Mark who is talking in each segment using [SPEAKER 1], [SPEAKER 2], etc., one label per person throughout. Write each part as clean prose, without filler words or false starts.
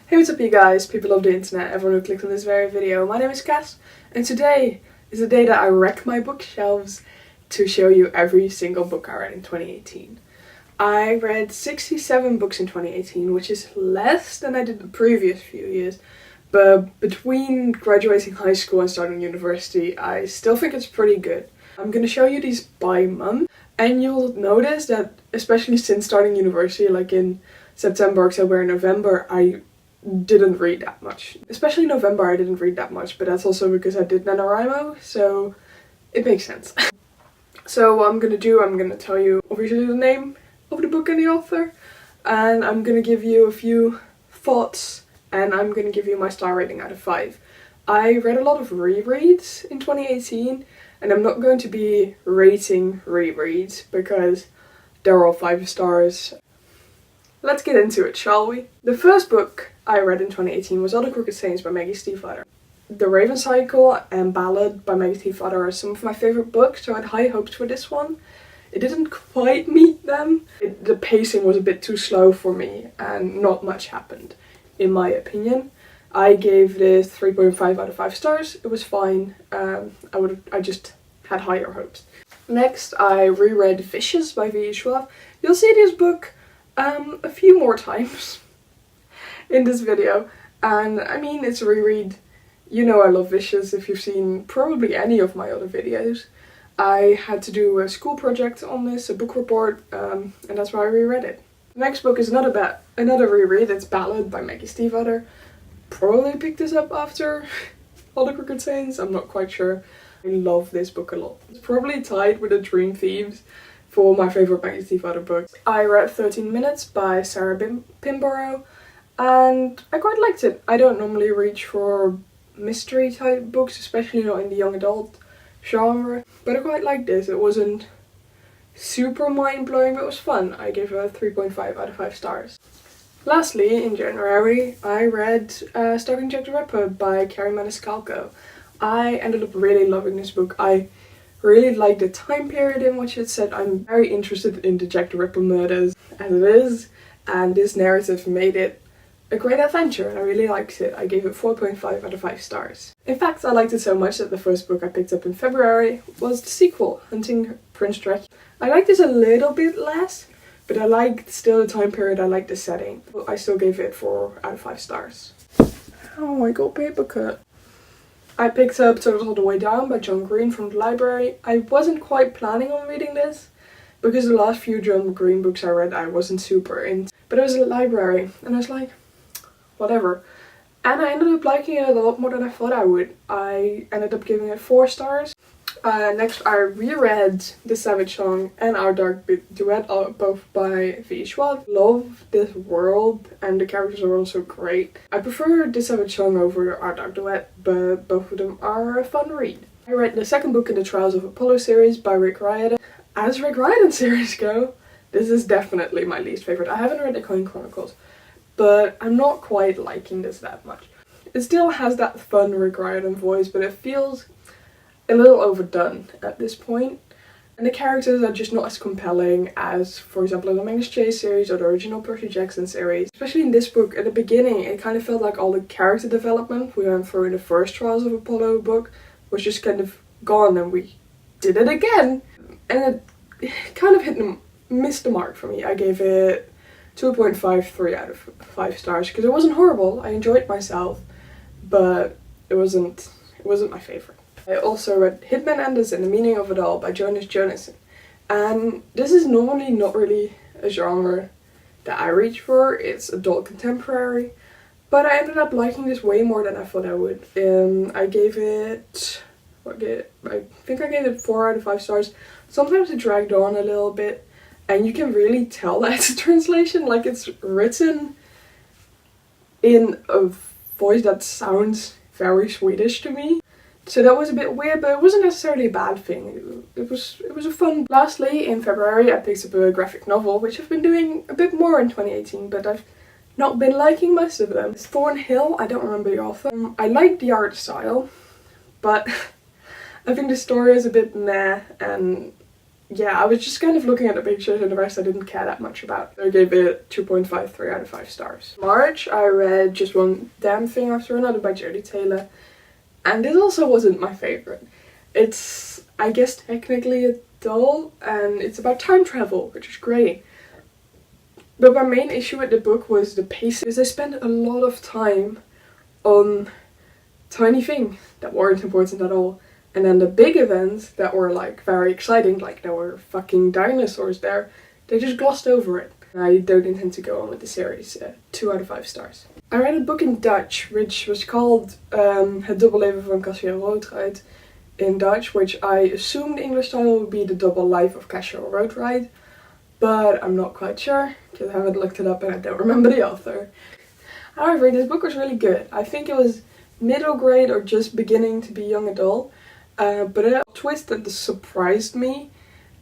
[SPEAKER 1] Hey, what's up you guys, people of the internet, everyone who clicked on this very video. My name is Cass, and today is the day that I wreck my bookshelves to show you every single book I read in 2018. I read 67 books in 2018, which is less than I did the previous few years, but between graduating high school and starting university, I still think it's pretty good. I'm gonna show you these by month, and you'll notice that, especially since starting university, like in September, October, and November, I didn't read that much. Especially November I didn't read that much, but that's also because I did NaNoWriMo, so it makes sense. So what I'm gonna do, I'm gonna tell you obviously the name of the book and the author, and I'm gonna give you a few thoughts, and I'm gonna give you my star rating out of 5. I read a lot of rereads in 2018, and I'm not going to be rating rereads because they're all 5 stars. Let's get into it, shall we? The first book I read in 2018 was All the Crooked Saints by Maggie Stiefvater. The Raven Cycle and Ballad by Maggie Stiefvater are some of my favourite books, so I had high hopes for this one. It didn't quite meet them. The pacing was a bit too slow for me and not much happened, in my opinion. I gave this 3.5 out of 5 stars. It was fine. I just had higher hopes. Next, I reread Vicious by V.E. Schwab. You'll see this book a few more times in this video, and I mean, it's a reread. You know I love Vicious if you've seen probably any of my other videos. I had to do a school project on this, a book report, and that's why I reread it. The next book is another reread. It's Ballad by Maggie Stiefvater. Probably picked this up after All the Crooked Saints, I'm not quite sure. I love this book a lot. It's probably tied with The Dream Thieves for my favourite Maggie Stiefvater books. I read 13 Minutes by Sarah Pinborough, and I quite liked it. I don't normally reach for mystery type books, especially not in the young adult genre, but I quite liked this. It wasn't super mind-blowing, but it was fun. I gave it a 3.5 out of 5 stars. Lastly, in January, I read Stalking Jack the Ripper by Kerri Maniscalco. I ended up really loving this book. I really liked the time period in which it's set. I'm very interested in the Jack the Ripper murders as it is, and this narrative made it a great adventure, and I really liked it. I gave it 4.5 out of 5 stars. In fact, I liked it so much that the first book I picked up in February was the sequel, Hunting Prince Dracula. I liked this a little bit less, but I liked still the time period, I liked the setting. I still gave it 4 out of 5 stars. Oh, I got paper cut. I picked up Turtles All the Way Down by John Green from the library. I wasn't quite planning on reading this, because the last few John Green books I read I wasn't super into. But it was a library, and I was like, whatever. And I ended up liking it a lot more than I thought I would. I ended up giving it 4 stars. Next, I reread The Savage Song and Our Dark Duet, both by V.E. Schwab. Love this world, and the characters are also great. I prefer The Savage Song over Our Dark Duet, but both of them are a fun read. I read the second book in the Trials of Apollo series by Rick Riordan. As Rick Riordan series go, this is definitely my least favourite. I haven't read The Coin Chronicles, but I'm not quite liking this that much. It still has that fun Rick Riordan voice, but it feels a little overdone at this point. And the characters are just not as compelling as, for example, in the Magnus Chase series or the original Percy Jackson series. Especially in this book, at the beginning, it kind of felt like all the character development we went through in the first Trials of Apollo book was just kind of gone, and we did it again. And it kind of missed the mark for me. I gave it 2.53 out of 5 stars because it wasn't horrible. I enjoyed myself, but it wasn't my favourite. I also read Hitman Enders and the Meaning of It All by Jonas Jonasson. And this is normally not really a genre that I reach for. It's adult contemporary. But I ended up liking this way more than I thought I would. I gave it, I think I gave it 4 out of 5 stars. Sometimes it dragged on a little bit, and you can really tell that it's a translation. Like, it's written in a voice that sounds very Swedish to me. So that was a bit weird, but it wasn't necessarily a bad thing. It was a fun. Lastly, in February, I picked up a graphic novel, which I've been doing a bit more in 2018, but I've not been liking most of them. It's Thornhill. I don't remember the author. I like the art style, but I think the story is a bit meh, and yeah, I was just kind of looking at the pictures and the rest I didn't care that much about. I gave it 2.53 out of 5 stars. March, I read Just One Damn Thing After Another by Jodie Taylor. And this also wasn't my favourite. It's, I guess, technically adult, and it's about time travel, which is great. But my main issue with the book was the pacing, because they spent a lot of time on tiny things that weren't important at all. And then the big events that were like very exciting, like there were fucking dinosaurs there, they just glossed over it. I don't intend to go on with the series. 2 out of 5 stars. I read a book in Dutch, which was called Het Dubbelleven van Cassiel Roodrijd in Dutch, which I assume the English title would be The Double Life of Cassiel Roodrijd, but I'm not quite sure, because I haven't looked it up and I don't remember the author. However, this book was really good. I think it was middle grade or just beginning to be young adult, but a twist that surprised me,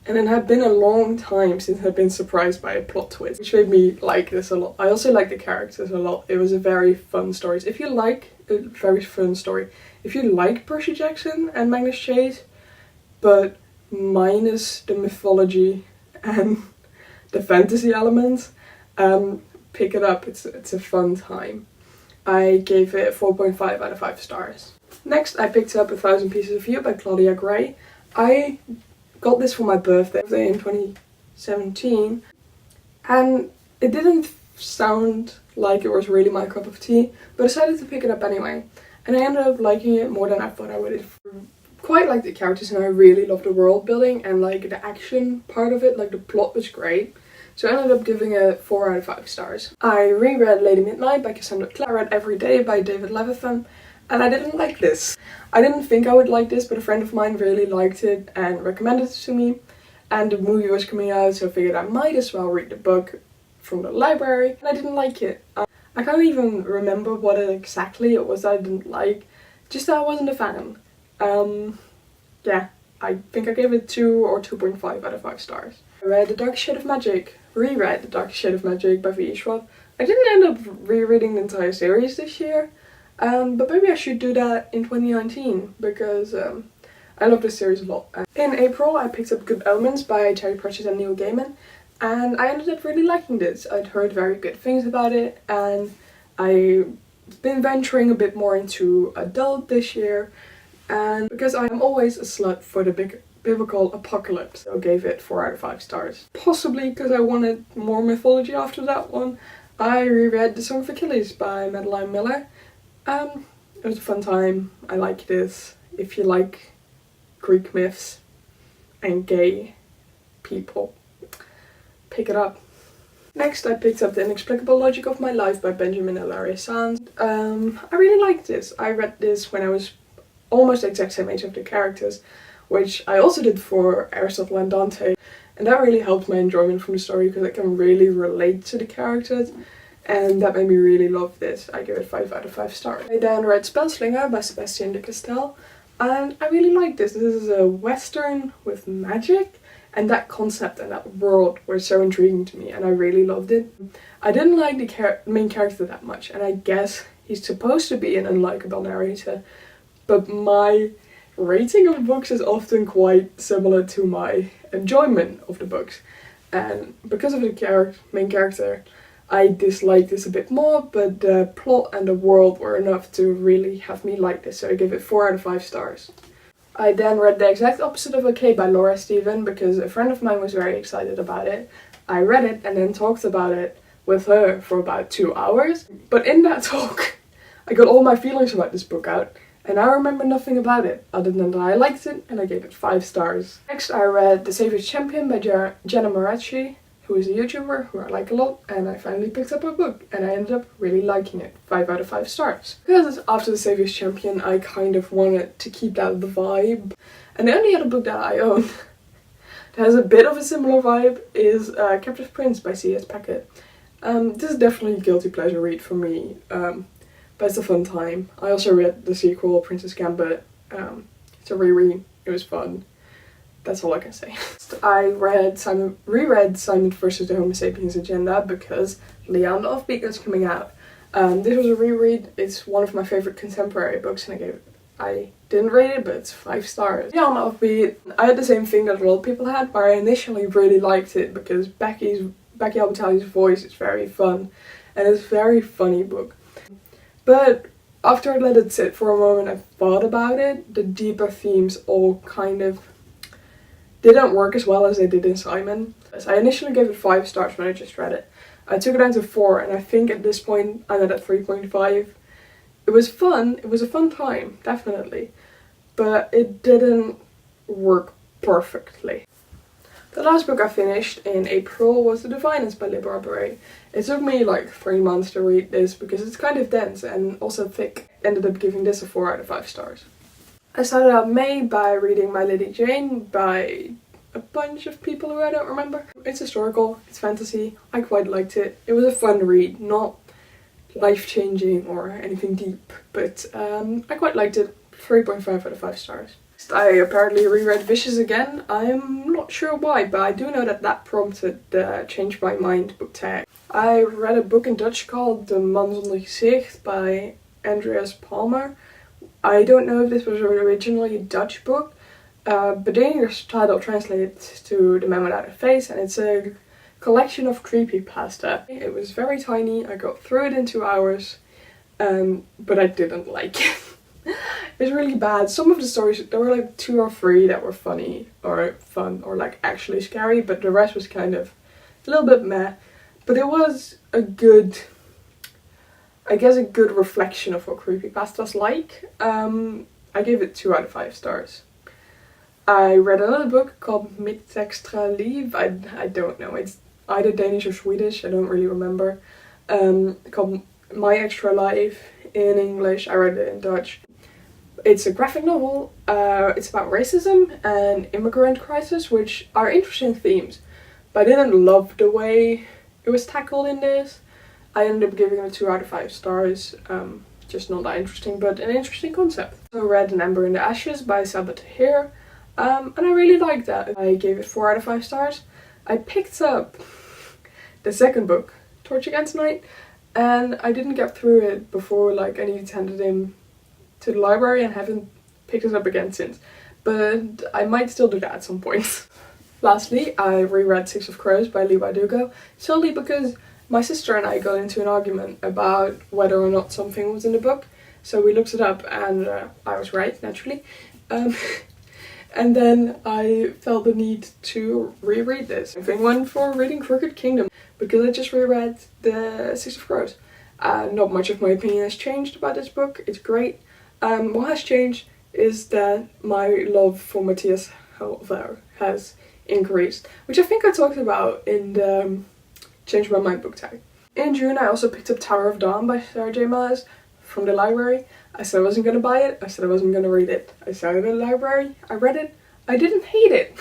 [SPEAKER 1] and it had been a long time since I'd been surprised by a plot twist, which made me like this a lot. I also like the characters a lot. It was a very fun story. If you like a very fun story, if you like Percy Jackson and Magnus Chase, but minus the mythology and the fantasy elements, pick it up. It's a fun time. I gave it 4.5 out of 5 stars. Next, I picked up 1,000 Pieces of You by Claudia Gray. I got this for my birthday in 2017, and it didn't sound like it was really my cup of tea, but I decided to pick it up anyway. And I ended up liking it more than I thought I would. Quite like the characters, and I really loved the world building and like the action part of it, like the plot was great. So I ended up giving it 4 out of 5 stars. I reread Lady Midnight by Cassandra Clare. I read Every Day by David Levithan, and I didn't like this. I didn't think I would like this, but a friend of mine really liked it and recommended it to me. And the movie was coming out, so I figured I might as well read the book from the library, and I didn't like it. I can't even remember what exactly it was that I didn't like, just that I wasn't a fan. Yeah, I think I gave it 2 or 2.5 out of 5 stars. I read The Dark Shade of Magic, reread The Dark Shade of Magic by V.E. Schwab. I didn't end up rereading the entire series this year, but maybe I should do that in 2019, because I love this series a lot. In April, I picked up Good Omens by Terry Pratchett and Neil Gaiman, and I ended up really liking this. I'd heard very good things about it, and I've been venturing a bit more into adult this year, and because I'm always a slut for the big biblical apocalypse, I gave it 4 out of 5 stars. Possibly because I wanted more mythology after that one, I reread The Song of Achilles by Madeline Miller. It was a fun time. I like this. If you like Greek myths and gay people, pick it up. Next, I picked up The Inexplicable Logic of My Life by Benjamin Hilaire Sands. I really liked this. I read this when I was almost the exact same age of the characters, which I also did for Aristotle and Dante, and that really helped my enjoyment from the story because I can really relate to the characters, and that made me really love this. I give it 5 out of 5 stars. I then read Spellslinger by Sebastian de Castel, and I really like this. This is a western with magic, and that concept and that world were so intriguing to me, and I really loved it. I didn't like the main character that much, and I guess he's supposed to be an unlikable narrator, but my rating of books is often quite similar to my enjoyment of the books, and because of the main character, I disliked this a bit more, but the plot and the world were enough to really have me like this, so I give it 4 out of 5 stars. I then read The Exact Opposite of Okay by Laura Steven because a friend of mine was very excited about it. I read it and then talked about it with her for about 2 hours, but in that talk I got all my feelings about this book out, and I remember nothing about it, other than that I liked it and I gave it 5 stars. Next I read The Saviour's Champion by Jenna Marachi, who is a YouTuber who I like a lot, and I finally picked up her book and I ended up really liking it. 5 out of 5 stars. Because after The Saviour's Champion I kind of wanted to keep that vibe, and the only other book that I own that has a bit of a similar vibe is Captive Prince by C.S. Packet. This is definitely a guilty pleasure read for me, but it's a fun time. I also read the sequel, Princess Gambit. It's a reread, it was fun. That's all I can say. I reread Simon vs. the Homo Sapiens Agenda because Leon the Offbeat is coming out. This was a reread. It's one of my favorite contemporary books, and I didn't rate it, but it's 5 stars. Yeah, on Offbeat, I had the same thing that a lot of people had, but I initially really liked it because Becky Albertalli's voice is very fun, and it's a very funny book. But after I let it sit for a moment and thought about it, the deeper themes all kind of didn't work as well as they did in Simon. So I initially gave it 5 stars when I just read it. I took it down to 4, and I think at this point I'm at 3.5. It was fun, it was a fun time, definitely, but it didn't work perfectly. The last book I finished in April was The Diviners by Libra Bray. It took me like 3 months to read this because it's kind of dense and also thick. Ended up giving this a 4 out of 5 stars. I started out May by reading My Lady Jane by a bunch of people who I don't remember. It's historical, it's fantasy, I quite liked it. It was a fun read, not life-changing or anything deep, but I quite liked it. 3.5 out of 5 stars. I apparently reread Vicious again. I'm not sure why, but I do know that that prompted the Change My Mind book tag. I read a book in Dutch called De Man Zonder Gezicht by Andreas Palmer. I don't know if this was originally a Dutch book, but the English title translates to The Man Without a Face, and it's a collection of creepypasta. It was very tiny, I got through it in 2 hours, but I didn't like it. It's really bad. Some of the stories, there were like 2 or 3 that were funny or fun or like actually scary, but the rest was kind of a little bit meh. But it was a good, I guess, a good reflection of what creepypasta's like. I gave it 2 out of 5 stars. I read another book called Mitt Extra Liv. I don't know, it's either Danish or Swedish, I don't really remember. Called My Extra Life in English. I read it in Dutch. It's a graphic novel. It's about racism and immigrant crisis, which are interesting themes, but I didn't love the way it was tackled in this. I ended up giving it 2 out of 5 stars. Just not that interesting, but an interesting concept. So I read An Ember in the Ashes by Sabaa Tahir, and I really liked that. I gave it 4 out of 5 stars. I picked up the second book, Torch Against Night, and I didn't get through it before like I needed to hand it in to the library and haven't picked it up again since. But I might still do that at some point. Lastly, I reread Six of Crows by Leigh Bardugo, solely because my sister and I got into an argument about whether or not something was in the book. So we looked it up and I was right, naturally. And then I felt the need to reread this. I think one for reading Crooked Kingdom, because I just reread the Six of Crows. Not much of my opinion has changed about this book. It's great. What has changed is that my love for Matthias Helfer has increased, which I think I talked about in the Change My Mind book tag. In June I also picked up Tower of Dawn by Sarah J Maas from the library. I said I wasn't going to buy it, I said I wasn't going to read it. I saw it in the library, I read it, I didn't hate it.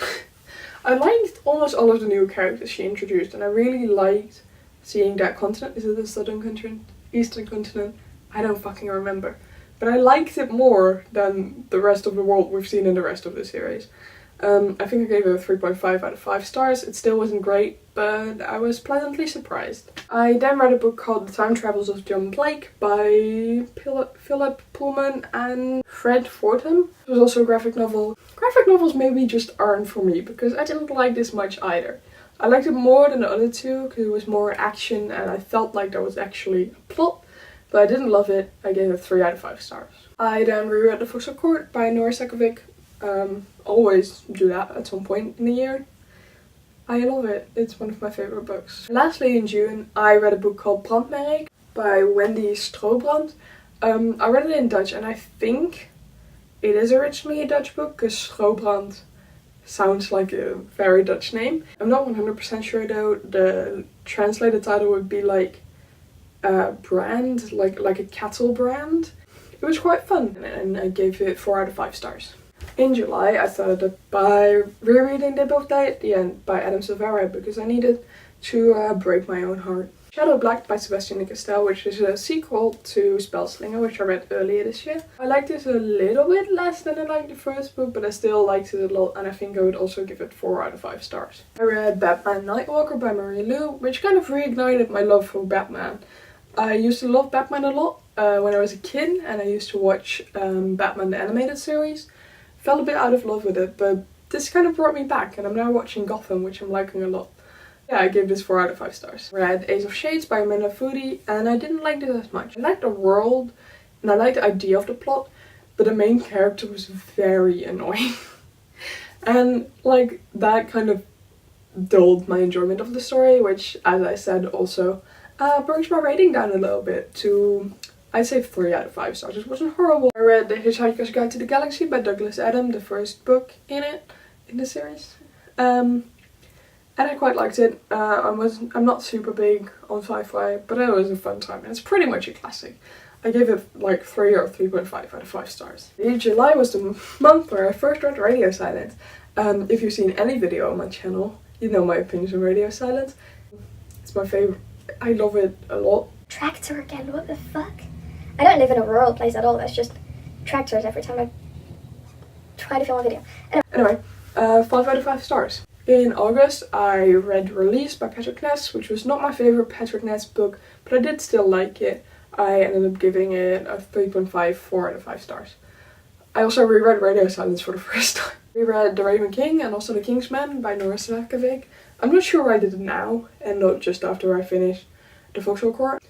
[SPEAKER 1] I liked almost all of the new characters she introduced, and I really liked seeing that continent. Is it the southern continent? Eastern continent? I don't fucking remember. But I liked it more than the rest of the world we've seen in the rest of the series. I think I gave it a 3.5 out of 5 stars. It still wasn't great, but I was pleasantly surprised. I then read a book called The Time Travels of John Blake by Philip Pullman and Fred Fordham. It was also a graphic novel. Graphic novels maybe just aren't for me, because I didn't like this much either. I liked it more than the other two, because it was more action and I felt like there was actually a plot. But I didn't love it. I gave it 3 out of 5 stars. I then reread The Vauxhall Court by Nora Sakavic. Always do that at some point in the year. I love it. It's one of my favorite books. Lastly, in June, I read a book called Brandmerk by Wendy Strobrand. I read it in Dutch, and I think it is originally a Dutch book, because Strobrand sounds like a very Dutch name. I'm not 100% sure though. The translated title would be like brand, like a cattle brand. It was quite fun, and I gave it 4 out of 5 stars. In July, I started by rereading De Bataille at the End by Adam Silvera, because I needed to break my own heart. Shadow Black by Sebastian de Castell, which is a sequel to Spellslinger, which I read earlier this year. I liked this a little bit less than I liked the first book, but I still liked it a lot, and I think I would also give it 4 out of 5 stars. I read Batman Nightwalker by Marie Lu, which kind of reignited my love for Batman. I used to love Batman a lot when I was a kid, and I used to watch Batman the animated series. Fell a bit out of love with it, but this kind of brought me back, and I'm now watching Gotham, which I'm liking a lot. Yeah, I gave this 4 out of 5 stars. Read Ace of Shades by Amanda Foody, and I didn't like this as much. I liked the world, and I liked the idea of the plot, but the main character was very annoying. And like, that kind of dulled my enjoyment of the story, which, as I said, also brings my rating down a little bit to, I'd say, 3 out of 5 stars. It wasn't horrible. I read The Hitchhiker's Guide to the Galaxy by Douglas Adams, the first book in the series. And I quite liked it. I'm not super big on sci-fi, but it was a fun time, and it's pretty much a classic. I gave it like 3 or 3.5 out of 5 stars. July was the month where I first read Radio Silence. If you've seen any video on my channel, you know my opinions on Radio Silence. It's my favourite. I love it a lot.
[SPEAKER 2] Tractor again, what the fuck? I don't live in a rural place at all, that's just tractors every time I try to film a video.
[SPEAKER 1] Anyway, 5 out of 5 stars. In August, I read Release by Patrick Ness, which was not my favourite Patrick Ness book, but I did still like it. I ended up giving it a 3.5, 4 out of 5 stars. I also reread Radio Silence for the first time. Reread The Raven King and also The King's Man by Nora Sakavic. I'm not sure why I did it now and not just after I finished The Vauxhall Court,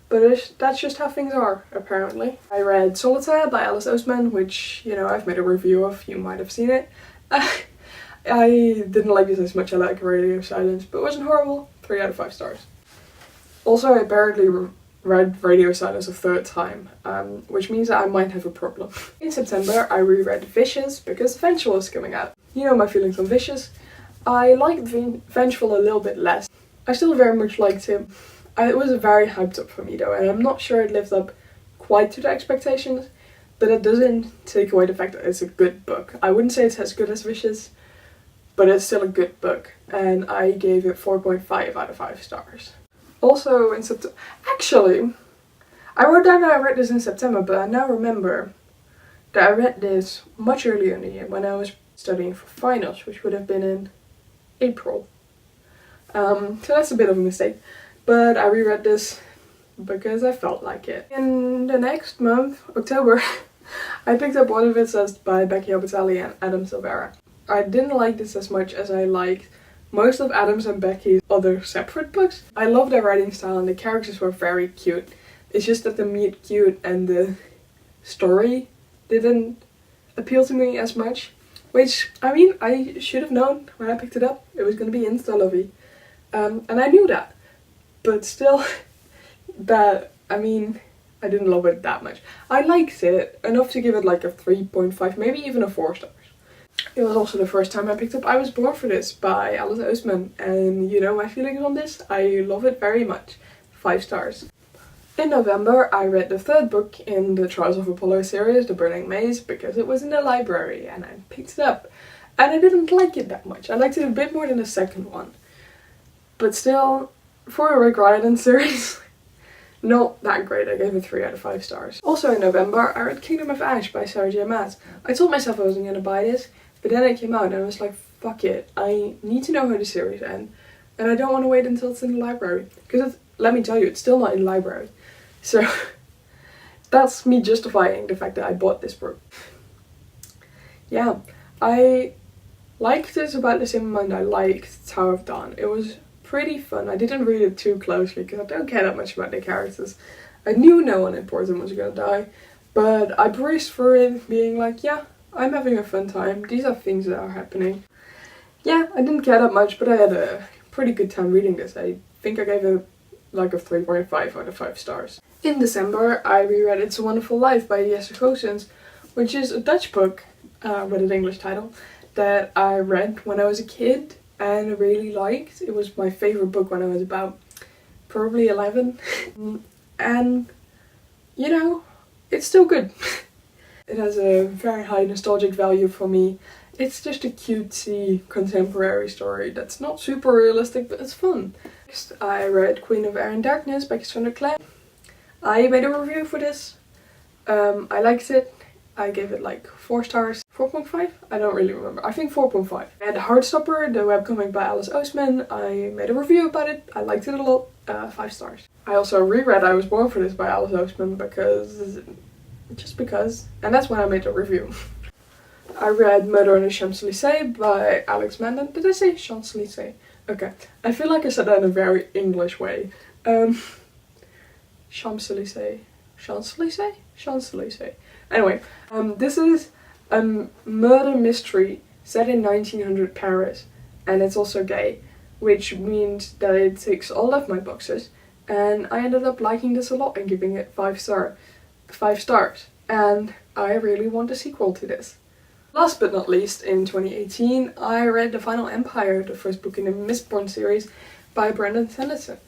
[SPEAKER 1] but that's just how things are, apparently. I read Solitaire by Alice Oseman, which, you know, I've made a review of, you might have seen it. I didn't like this as much as I like Radio Silence, but it wasn't horrible. 3 out of 5 stars. Also, I barely read Radio Silence a 3rd time, which means that I might have a problem. In September, I reread Vicious because Vengeful is coming out. You know my feelings on Vicious. I liked Vengeful a little bit less. I still very much liked him. It was very hyped up for me though, and I'm not sure it lived up quite to the expectations, but it doesn't take away the fact that it's a good book. I wouldn't say it's as good as Vicious, but it's still a good book, and I gave it 4.5 out of 5 stars. Also in September, actually, I wrote down that I read this in September, but I now remember that I read this much earlier in the year when I was studying for finals, which would have been in April. So that's a bit of a mistake, but I reread this because I felt like it. In the next month, October, I picked up What If It Says by Becky Albertalli and Adam Silvera. I didn't like this as much as I liked most of Adam's and Becky's other separate books. I love their writing style and the characters were very cute. It's just that the meet cute and the story didn't appeal to me as much. Which, I mean, I should have known when I picked it up. It was going to be insta-lovey. And I knew that. But still, I didn't love it that much. I liked it enough to give it like a 3.5, maybe even a 4 stars. It was also the first time I picked up I Was Born for This by Alice Oseman, and you know my feelings on this, I love it very much. 5 stars. In November I read the 3rd book in the Trials of Apollo series, The Burning Maze, because it was in the library and I picked it up. And I didn't like it that much. I liked it a bit more than the 2nd one. But still, for a Rick Riordan series, not that great. I gave it 3 out of 5 stars. Also in November I read Kingdom of Ash by Sarah J Maas. I told myself I wasn't going to buy this, but then it came out and I was like, fuck it, I need to know how the series ends, and I don't want to wait until it's in the library, because let me tell you, it's still not in the library. So that's me justifying the fact that I bought this book. Yeah, I liked this about the same amount I liked Tower of Dawn. It was pretty fun. I didn't read it too closely because I don't care that much about the characters. I knew no one important was going to die, but I breezed through it being like, yeah, I'm having a fun time. These are things that are happening. Yeah, I didn't care that much, but I had a pretty good time reading this. I think I gave it like a 3.5 out of 5 stars. In December, I reread It's a Wonderful Life by Jesse Goossens, which is a Dutch book with an English title that I read when I was a kid and really liked. It was my favourite book when I was about probably 11. And, you know, it's still good. It has a very high nostalgic value for me. It's just a cutesy contemporary story that's not super realistic, but it's fun. Next, I read Queen of Air and Darkness by Cassandra Clare. I made a review for this. I liked it. I gave it like 4 stars. 4.5? I don't really remember. I think 4.5. And Heartstopper, the webcomic by Alice Oseman. I made a review about it. I liked it a lot. 5 stars. I also reread I Was Born for This by Alice Oseman because, and that's when I made a review. I read Murder on the Champs-Élysées by Alex Mandan. Did I say Champs-Élysées? Okay, I feel like I said that in a very English way. Champs-Élysées. Champs-Élysées? Champs-Élysées. Anyway, this is a murder mystery set in 1900 Paris, and it's also gay, which means that it ticks all of my boxes, and I ended up liking this a lot and giving it 5 stars, and I really want a sequel to this. Last but not least, in 2018, I read The Final Empire, the first book in the Mistborn series by Brandon Sanderson.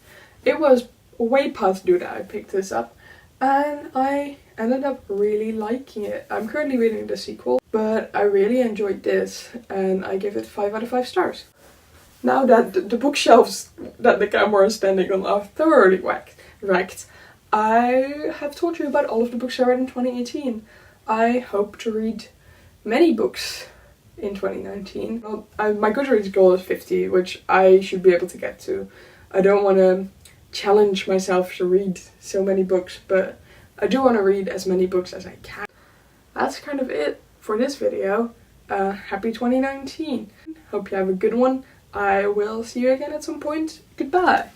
[SPEAKER 1] It was way past due that I picked this up, and I ended up really liking it. I'm currently reading the sequel, but I really enjoyed this, and I give it 5 out of 5 stars. Now that the bookshelves that the camera is standing on are thoroughly wrecked, I have told you about all of the books I read in 2018. I hope to read many books in 2019. Well, my Goodreads goal is 50, which I should be able to get to. I don't want to challenge myself to read so many books, but I do want to read as many books as I can. That's kind of it for this video. Happy 2019. Hope you have a good one. I will see you again at some point. Goodbye.